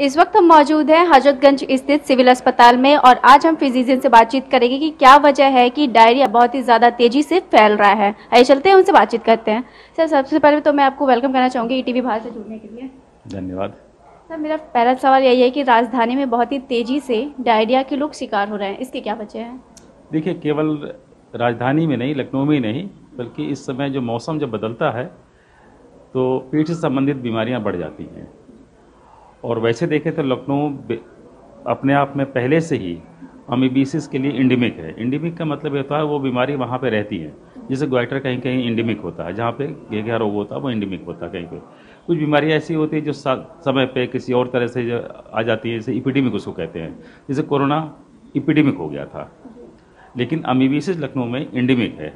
इस वक्त हम मौजूद हैं हजरतगंज स्थित सिविल अस्पताल में और आज हम फिजिशियन से बातचीत करेंगे कि क्या वजह है कि डायरिया बहुत ही ज़्यादा तेजी से फैल रहा है। आइए चलते हैं उनसे बातचीत करते हैं। सर, सबसे पहले तो मैं आपको वेलकम करना चाहूँगी ईटीवी भारत से जुड़ने के लिए। धन्यवाद। सर, मेरा पहला सवाल यही है कि राजधानी में बहुत ही तेज़ी से डायरिया के लोग शिकार हो रहे हैं, इसकी क्या वजह है? देखिए, केवल राजधानी में नहीं, लखनऊ में ही नहीं, बल्कि इस समय जो मौसम जब बदलता है तो पेट से संबंधित बीमारियां बढ़ जाती हैं। और वैसे देखें तो लखनऊ अपने आप में पहले से ही अमीबियासिस के लिए इंडेमिक है। इंडेमिक का मतलब ये होता है वो बीमारी वहाँ पे रहती है, जैसे ग्वाइटर कहीं कहीं इंडेमिक होता है, जहाँ पे घेघा रोग होता है वो इंडेमिक होता है। कहीं पे कुछ बीमारियाँ ऐसी होती है जो समय पे किसी और तरह से जो आ जाती है, जैसे इपिडेमिक उसको कहते हैं, जैसे कोरोना इपिडेमिक हो गया था। लेकिन अमीबियासिस लखनऊ में इंडेमिक है।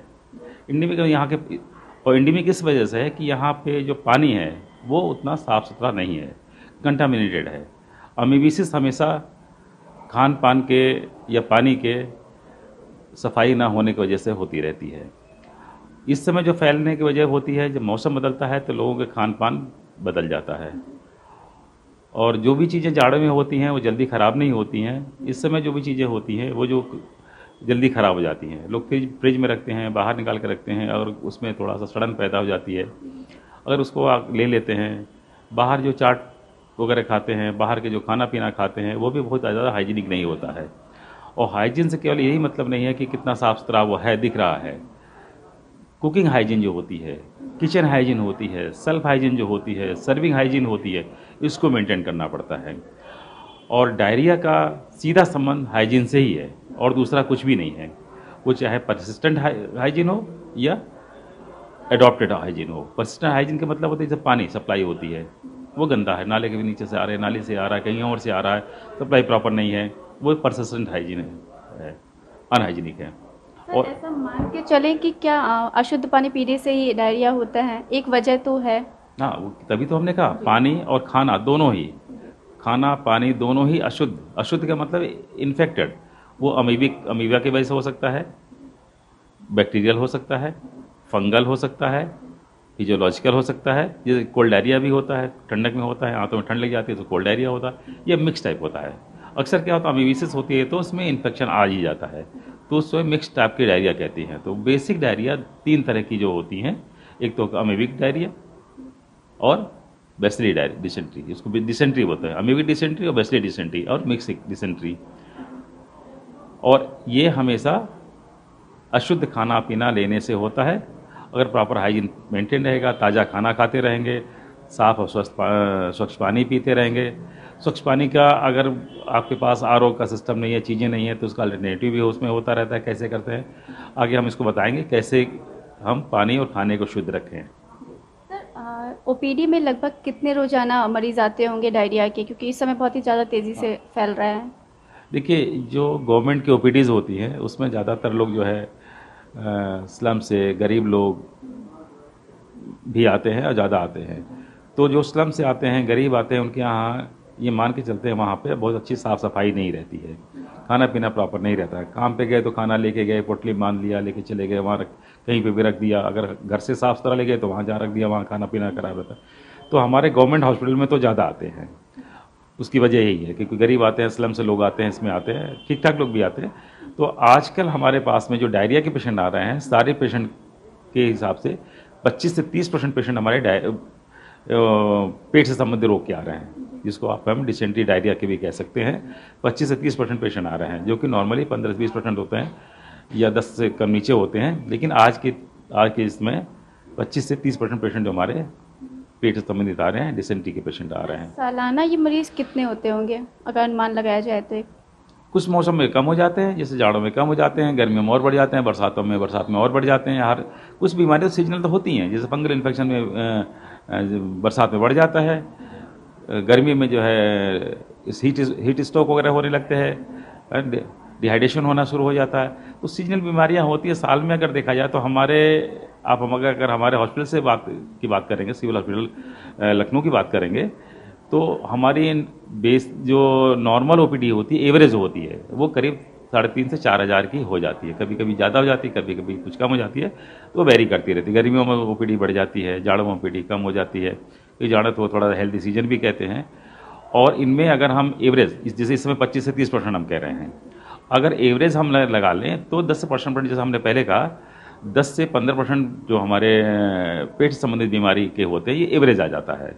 इंडेमिक यहाँ के, और इंडेमिक इस वजह से है कि यहाँ पे जो पानी है वो उतना साफ़ सुथरा नहीं है, कंटामिनेटेड है। अमीबियासिस हमेशा खान पान के या पानी के सफाई ना होने की वजह से होती रहती है। इस समय जो फैलने की वजह होती है, जब मौसम बदलता है तो लोगों के खान पान बदल जाता है, और जो भी चीज़ें जाड़े में होती हैं वो जल्दी ख़राब नहीं होती हैं। इस समय जो भी चीज़ें होती हैं वो जो जल्दी ख़राब हो जाती हैं। लोग फ्रिज में रखते हैं, बाहर निकाल कर रखते हैं, और उसमें थोड़ा सा सड़न पैदा हो जाती है। अगर उसको ले लेते हैं, बाहर जो चाट वगैरह खाते हैं, बाहर के जो खाना पीना खाते हैं, वो भी बहुत ज़्यादा हाइजीनिक नहीं होता है। और हाइजीन से केवल यही मतलब नहीं है कि कितना साफ़ सुथरा वो है दिख रहा है। कुकिंग हाइजीन जो होती है, किचन हाइजीन होती है, सेल्फ हाइजीन जो होती है, सर्विंग हाइजीन होती है, इसको मेंटेन करना पड़ता है। और डायरिया का सीधा संबंध हाइजीन से ही है, और दूसरा कुछ भी नहीं है। वो चाहे परसिस्टेंट हाइजीन हो या एडॉप्टेड हाइजीन हो। परसिस्टेंट हाइजीन का मतलब होता है जैसे पानी सप्लाई होती है वो गंदा है, नाले के भी नीचे से आ रहा है, नाले से आ रहा है, कहीं और से आ रहा है, सप्लाई प्रॉपर नहीं है, वो परसिस्टेंट हाइजीन है, अनहाइजीनिक है। और ऐसा मान के चलें कि क्या अशुद्ध पानी पीने से ही डायरिया होता है? एक वजह तो है। हाँ, तभी तो हमने कहा पानी और खाना दोनों ही, खाना पानी दोनों ही अशुद्ध। अशुद्ध का मतलब इन्फेक्टेड, वो अमीबिया की वजह से हो सकता है, बैक्टीरियल हो सकता है, फंगल हो सकता है, फिजियोलॉजिकल हो सकता है। जैसे कोल्ड डायरिया भी होता है, ठंडक में होता है, हाथों में ठंड लग जाती है तो कोल्ड डायरिया होता है। ये मिक्स टाइप होता है। अक्सर क्या होता है, अमीबियासिस होती है तो उसमें इन्फेक्शन आ ही जाता है, तो उसमें मिक्स टाइप की डायरिया कहती हैं। तो बेसिक डायरिया 3 तरह की जो होती हैं, एक तो अमीबिक डायरिया और बैसिलरी डिसेंट्री, इसको डिसेंट्री बोलते हैं, अमीबिक डिसेंट्री और बैसिलरी डिसेंट्री और मिक्स डिसेंट्री। और ये हमेशा अशुद्ध खाना पीना लेने से होता है। अगर प्रॉपर हाइजीन मेंटेन रहेगा, ताज़ा खाना खाते रहेंगे, साफ़ और स्वच्छ पानी पीते रहेंगे। स्वच्छ पानी का अगर आपके पास आरओ का सिस्टम नहीं है, चीज़ें नहीं है, तो उसका अल्टरनेटिव भी उसमें होता रहता है। कैसे करते हैं आगे हम इसको बताएंगे, कैसे हम पानी और खाने को शुद्ध रखें। सर, ओपीडी में लगभग कितने रोजाना मरीज आते होंगे डायरिया के, क्योंकि इस समय बहुत ही ज़्यादा तेज़ी से फैल रहा है? देखिए, जो गवर्नमेंट की ओपीडीज़ होती हैं उसमें ज़्यादातर लोग जो है स्लम से, गरीब लोग भी आते हैं और ज़्यादा आते हैं। तो जो स्लम से आते हैं, गरीब आते हैं, उनके यहाँ ये मान के चलते हैं वहाँ पे बहुत अच्छी साफ़ सफाई नहीं रहती है, खाना पीना प्रॉपर नहीं रहता है। काम पे गए तो खाना लेके गए, पोटली बांध लिया, लेके चले गए, वहाँ कहीं पे भी रख दिया। अगर घर से साफ़ सुथरा ले गए तो वहाँ जा रख दिया, वहाँ खाना पीना खराब रहता है। तो हमारे गवर्नमेंट हॉस्पिटल में तो ज़्यादा आते हैं। उसकी वजह यही है क्योंकि गरीब आते हैं, स्लम से लोग आते हैं, इसमें आते हैं, ठीक ठाक लोग भी आते हैं। तो आजकल हमारे पास में जो डायरिया के पेशेंट आ रहे हैं, सारे पेशेंट के हिसाब से 25 से 30% पेशेंट हमारे पेट से संबंधित रोग के आ रहे हैं, जिसको हम डिसेंट्री डायरिया के भी कह सकते हैं। 25 से 30% पेशेंट आ रहे हैं, जो कि नॉर्मली 15 से 20% होते हैं या 10 से कम नीचे होते हैं। लेकिन आज के इसमें 25 से 30% पेशेंट जो हमारे पेट से संबंधित आ रहे हैं, डिसेंट्री के पेशेंट आ रहे हैं। सालाना ये मरीज कितने होते होंगे अगर अनुमान लगाया जाए तो? कुछ मौसम में कम हो जाते हैं, जैसे जाड़ों में कम हो जाते हैं, गर्मियों में और बढ़ जाते हैं, बरसात में और बढ़ जाते हैं। हर कुछ बीमारियाँ सीजनल तो होती हैं, जैसे फंगल इन्फेक्शन में बरसात में बढ़ जाता है, गर्मी में जो है इस हीट स्ट्रोक वगैरह होने लगते हैं, डिहाइड्रेशन होना शुरू हो जाता है। तो सीजनल बीमारियां होती है। साल में अगर देखा जाए तो हम अगर हमारे हॉस्पिटल से बात करेंगे, सिविल हॉस्पिटल लखनऊ की बात करेंगे, तो हमारी बेस जो नॉर्मल ओपीडी होती है, एवरेज होती है, वो करीब 3,500 से 4,000 की हो जाती है। कभी कभी ज़्यादा हो जाती है, कभी कभी कुछ कम हो जाती है, तो वेरी करती रहती है। गर्मियों में ओपीडी बढ़ जाती है, जाड़ों में ओपीडी कम हो जाती है। ये जाड़ा तो थोड़ा हेल्दी सीजन भी कहते हैं। और इनमें अगर हम एवरेज, जैसे इस समय 25 से 30% हम कह रहे हैं, अगर एवरेज हम लगा लें तो 10 से 15%, जैसे हमने पहले कहा 10 से 15% जो हमारे पेट से संबंधित बीमारी के होते हैं ये एवरेज आ जाता है।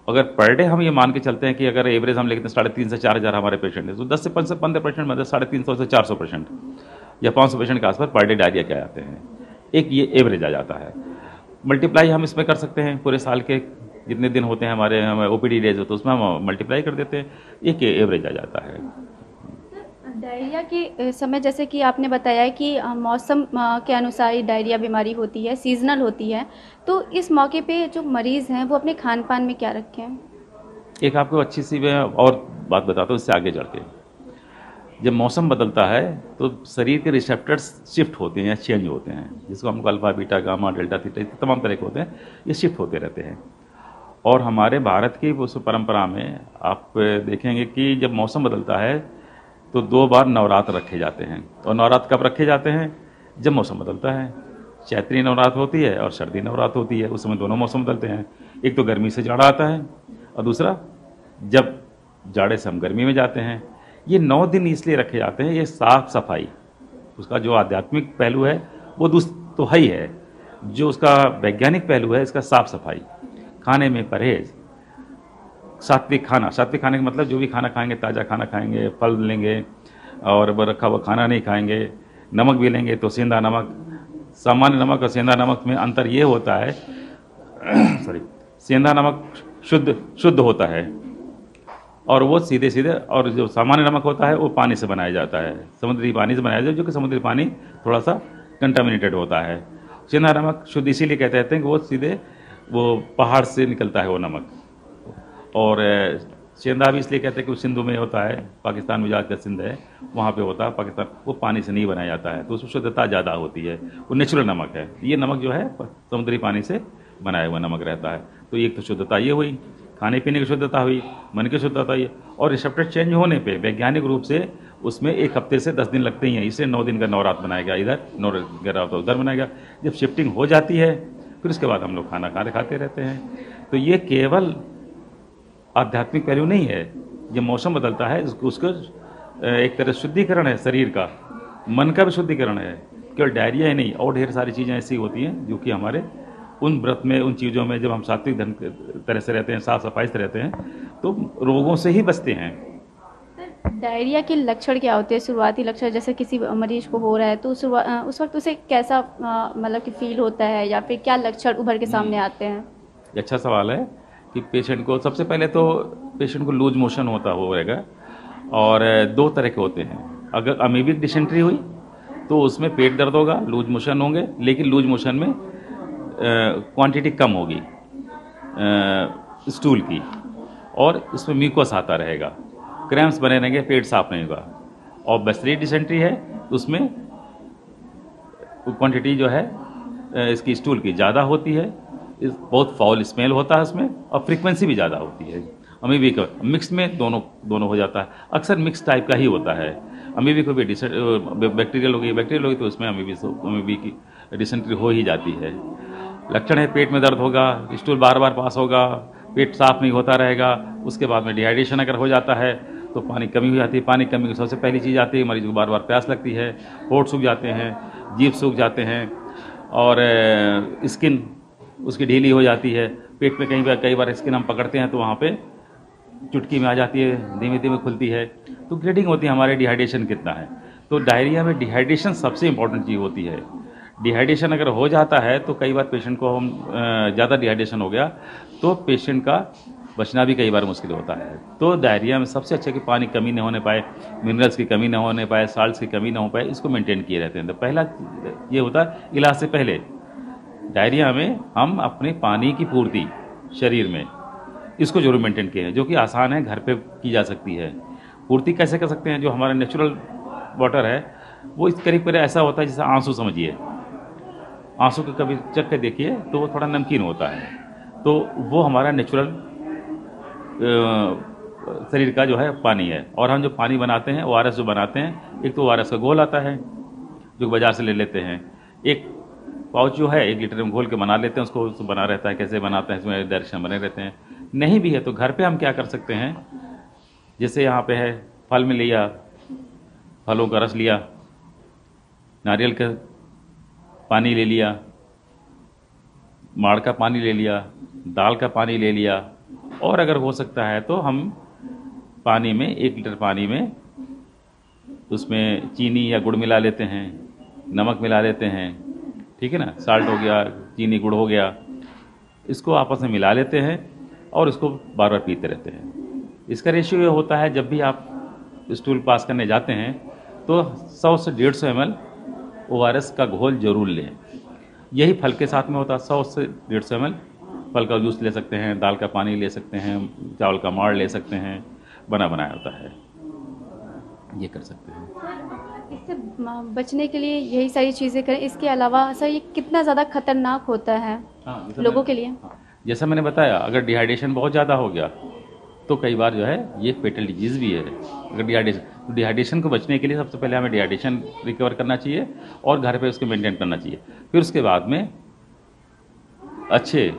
अगर पर डे हम ये मान के चलते हैं कि अगर एवरेज हम लेते हैं 3,500 से 4,000 हमारे पेशेंट हैं, तो 10 से 15% मतलब 350 से 400% या 500 पेशेंट के आसपास पर डे डायरिया के आते हैं। एक ये एवरेज आ जाता है। मल्टीप्लाई हम इसमें कर सकते हैं, पूरे साल के जितने दिन होते हैं हमारे ओपीडी डेज होते हैं उसमें हम मल्टीप्लाई कर देते हैं, एक एवरेज आ जाता है। डायरिया के समय जैसे कि आपने बताया कि मौसम के अनुसार ही डायरिया बीमारी होती है, सीजनल होती है, तो इस मौके पे जो मरीज़ हैं वो अपने खान पान में क्या रखें? एक आपको अच्छी सी मैं और बात बताता हूँ इससे आगे चल के। जब मौसम बदलता है तो शरीर के रिसेप्टर्स शिफ्ट होते हैं या चेंज होते हैं, जिसको हमको alpha, beta, gamma, delta, theta तमाम तरह के होते हैं, ये शिफ्ट होते रहते हैं। और हमारे भारत की उस परंपरा में आप देखेंगे कि जब मौसम बदलता है तो 2 बार नवरात्र रखे जाते हैं। और नवरात्र कब रखे जाते हैं? जब मौसम बदलता है। चैत्री नवरात्र होती है और सर्दी नवरात्र होती है, उस समय दोनों मौसम बदलते हैं। एक तो गर्मी से जाड़ा आता है और दूसरा जब जाड़े से हम गर्मी में जाते हैं। ये 9 दिन इसलिए रखे जाते हैं, ये साफ सफाई, उसका जो आध्यात्मिक पहलू है वो तो है ही है, जो उसका वैज्ञानिक पहलू है इसका साफ सफाई, खाने में परहेज, सात्विक खाना। सात्विक खाने का मतलब जो भी खाना खाएंगे ताज़ा खाना खाएंगे, फल लेंगे और रखा हुआ खाना नहीं खाएंगे। नमक भी लेंगे तो सेंधा नमक, सामान्य नमक और सेंधा नमक में अंतर ये होता है सॉरी, सेंधा नमक शुद्ध होता है और वो सीधे सीधे, और जो सामान्य नमक होता है वो पानी से बनाया जाता है, समुद्री पानी से बनाया जाता है, जो कि समुद्री पानी थोड़ा सा कंटामिनेटेड होता है। सेंधा नमक शुद्ध इसीलिए कहते हैं कि वो सीधे वो पहाड़ से निकलता है वो नमक। और सेंधा भी इसलिए कहते हैं कि वो सिंधु में होता है, पाकिस्तान में जाकर सिंध है वहाँ पे होता है, पाकिस्तान, वो पानी से नहीं बनाया जाता है, तो उसमें शुद्धता ज़्यादा होती है, वो नेचुरल नमक है। ये नमक जो है समुद्री पानी से बनाया हुआ नमक रहता है। तो एक तो शुद्धता ये हुई, खाने पीने की शुद्धता हुई, मन की शुद्धता हुई, और रिसेप्टर चेंज होने पे वैज्ञानिक रूप से उसमें 1 हफ्ते से 10 दिन लगते ही हैं। इससे 9 दिन का नवरात्र बनाया गया, इधर नवरात्र उधर बनाया गया। जब शिफ्टिंग हो जाती है फिर उसके बाद हम लोग खाना खाते रहते हैं। तो ये केवल आध्यात्मिक पहलू नहीं है, जब मौसम बदलता है उसका एक तरह शुद्धिकरण है शरीर का, मन का भी शुद्धिकरण है। केवल डायरिया ही नहीं, और ढेर सारी चीज़ें ऐसी होती हैं जो कि हमारे उन व्रत में, उन चीज़ों में जब हम सात्विक तरह से रहते हैं, साफ सफाई से रहते हैं, तो रोगों से ही बचते हैं। डायरिया के लक्षण क्या होते हैं, शुरुआती लक्षण? जैसे किसी मरीज को हो रहा है तो उस वक्त उसे कैसा मतलब कि फील होता है, या फिर क्या लक्षण उभर के सामने आते हैं? अच्छा सवाल है कि पेशेंट को सबसे पहले तो पेशेंट को लूज मोशन होगा, और 2 तरह के होते हैं। अगर अमीबिक डिसेंट्री हुई तो उसमें पेट दर्द होगा, लूज मोशन होंगे, लेकिन लूज मोशन में क्वांटिटी कम होगी स्टूल की, और इसमें म्यूकस आता रहेगा, क्रैम्प्स बने रहेंगे, पेट साफ नहीं होगा। और बैसिलरी डिसेंट्री है तो उसमें क्वांटिटी जो है इसकी स्टूल की ज़्यादा होती है, बहुत फाउल स्मेल होता है उसमें, और फ्रीक्वेंसी भी ज़्यादा होती है। अमीबिक मिक्स में दोनों हो जाता है, अक्सर मिक्स टाइप का ही होता है। अमीबिक को भी बैक्टीरियल होगी तो उसमें अमीबिक की डिसेंट्री हो ही जाती है। लक्षण है पेट में दर्द होगा, स्टूल बार बार पास होगा, पेट साफ नहीं होता रहेगा। उसके बाद में डिहाइड्रेशन अगर हो जाता है तो पानी कमी हो जाती है। पानी कमी की सबसे पहली चीज़ आती है, मरीज को बार बार प्यास लगती है, होंठ सूख जाते हैं, जीभ सूख जाते हैं, और स्किन उसकी ढीली हो जाती है। पेट में कई बार स्किन हम पकड़ते हैं तो वहाँ पे चुटकी में आ जाती है, धीमे धीमे खुलती है। तो ग्रेडिंग होती है हमारे डिहाइड्रेशन कितना है। तो डायरिया में डिहाइड्रेशन सबसे इंपॉर्टेंट चीज़ होती है। डिहाइड्रेशन अगर हो जाता है तो कई बार पेशेंट को हम ज़्यादा डिहाइड्रेशन हो गया तो पेशेंट का बचना भी कई बार मुश्किल होता है। तो डायरिया में सबसे अच्छा कि पानी कमी न होने पाए, मिनरल्स की कमी न होने पाए, साल्ट्स की कमी न हो पाए, इसको मेंटेन किए रहते हैं। तो पहला ये होता है इलाज से पहले डायरिया में हम अपने पानी की पूर्ति शरीर में इसको जरूर मेंटेन किए हैं, जो कि आसान है, घर पे की जा सकती है। पूर्ति कैसे कर सकते हैं? जो हमारा नेचुरल वाटर है वो इस करीब ऐसा होता है जैसे आंसू, समझिए आंसू को कभी चख के देखिए तो वो थोड़ा नमकीन होता है। तो वो हमारा नेचुरल शरीर का जो है पानी है। और हम जो पानी बनाते हैं ORS जो बनाते हैं, एक तो ORS का घोल आता है जो बाज़ार से ले लेते हैं, एक पाउच जो है 1 लीटर में घोल के बना लेते हैं, उसको बना रहता है, कैसे बनाते हैं इसमें डायरेक्शन बने रहते हैं। नहीं भी है तो घर पे हम क्या कर सकते हैं, जैसे यहाँ पे है फल में लिया, फलों का रस लिया, नारियल का पानी ले लिया, माड़ का पानी ले लिया, दाल का पानी ले लिया, और अगर हो सकता है तो हम पानी में 1 लीटर पानी में उसमें चीनी या गुड़ मिला लेते हैं, नमक मिला लेते हैं, ठीक है ना, साल्ट हो गया, चीनी गुड़ हो गया, इसको आपस में मिला लेते हैं और इसको बार बार पीते रहते हैं। इसका रेशियो ये होता है, जब भी आप स्टूल पास करने जाते हैं तो 100 से 150 ml ORS का घोल जरूर लें। यही फल के साथ में होता है, 100 से 150 ml फल का जूस ले सकते हैं, दाल का पानी ले सकते हैं, चावल का माड़ ले सकते हैं, बना बनाया होता है, ये कर सकते हैं। इससे बचने के लिए यही सारी चीज़ें करें। इसके अलावा सर ये कितना ज़्यादा खतरनाक होता है लोगों के लिए? जैसा मैंने बताया, अगर डिहाइड्रेशन बहुत ज़्यादा हो गया तो कई बार जो है ये फेटल डिजीज़ भी है। अगर डिहाइड्रेशन को बचने के लिए सबसे पहले हमें डिहाइड्रेशन रिकवर करना चाहिए और घर पे उसको मेंटेन करना चाहिए। फिर उसके बाद में अच्छे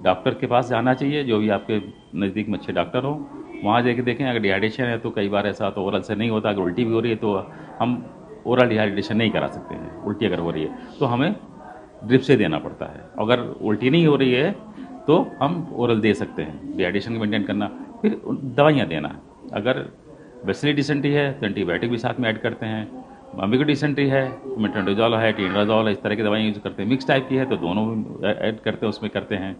डॉक्टर के पास जाना चाहिए, जो भी आपके नज़दीक में अच्छे डॉक्टर हों, वहाँ जाके देखें। अगर डिहाइड्रेशन है तो कई बार ऐसा तो ओरल से नहीं होता, अगर उल्टी भी हो रही है तो हम ओरल डिहाइड्रेशन नहीं करा सकते हैं। उल्टी अगर हो रही है तो हमें ड्रिप से देना पड़ता है। अगर उल्टी नहीं हो रही है तो हम ओरल दे सकते हैं। डिहाइड्रेशन को मेंटेन करना, फिर दवाइयाँ देना। अगर बेसिलस डिसेंट्री है तो एंटीबायोटिक भी साथ में ऐड करते हैं। अम्बिगो डिसेंट्री है, मेट्रोनिडाज़ोल है, टीनडाज़ोल है, इस तरह की दवाइयाँ यूज़ करते हैं। मिक्स टाइप की है तो दोनों ऐड करते हैं, उसमें करते हैं।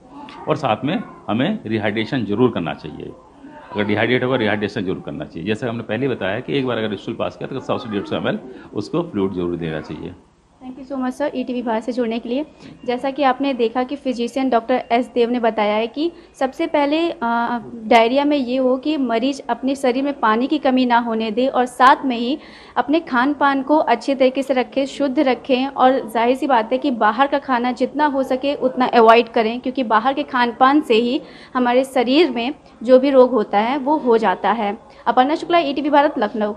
और साथ में हमें रिहाइड्रेशन जरूर करना चाहिए। अगर डिहाइड्रेट होगा रिहाइड्रेशन जरूर करना चाहिए। जैसे हमने पहले बताया कि एक बार अगर स्टूल पास किया तो 100 से 150 ml उसको फ्लूइड जरूर देना चाहिए। Thank you so much sir ETV Bharat से जुड़ने के लिए। जैसा कि आपने देखा कि फिजिशियन डॉक्टर एस देव ने बताया है कि सबसे पहले डायरिया में ये हो कि मरीज अपने शरीर में पानी की कमी ना होने दे और साथ में ही अपने खान पान को अच्छे तरीके से रखें, शुद्ध रखें। और जाहिर सी बात है कि बाहर का खाना जितना हो सके उतना अवॉइड करें, क्योंकि बाहर के खान पान से ही हमारे शरीर में जो भी रोग होता है वो हो जाता है। अपर्णा शुक्ला ETV भारत, लखनऊ।